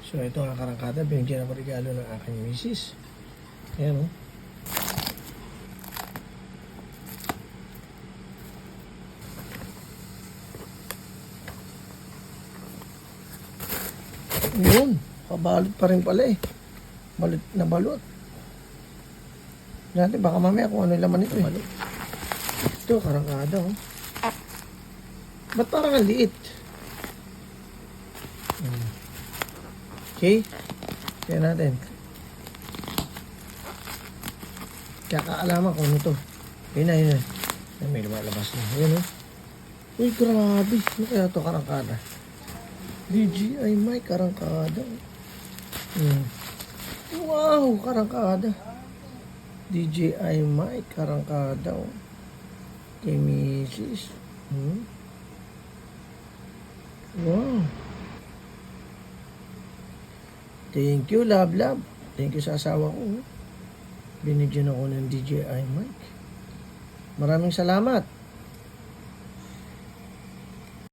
So ito nga karangkada, binigyan ako regalo ng aking misis. Ayan o. Yun, kabalot pa rin pala eh. Balot na balot. Natin baka mamaya kung ano yung laman nito eh. Ito, karangkada oh. Ba't parang ang liit? Okay, kaya natin. Kakaalaman kung ano to. Yun na, yun na. Ay, may lumalabas na. Ayan oh. Uy, grabe. Ano kaya to karangkada? DJI mic karangkada. Wow, karangkada. DJI mic karangkada. Kay Mrs. Wow. Thank you, love. Thank you sa asawa ko. Binigyan ako ng DJI mic. Maraming salamat.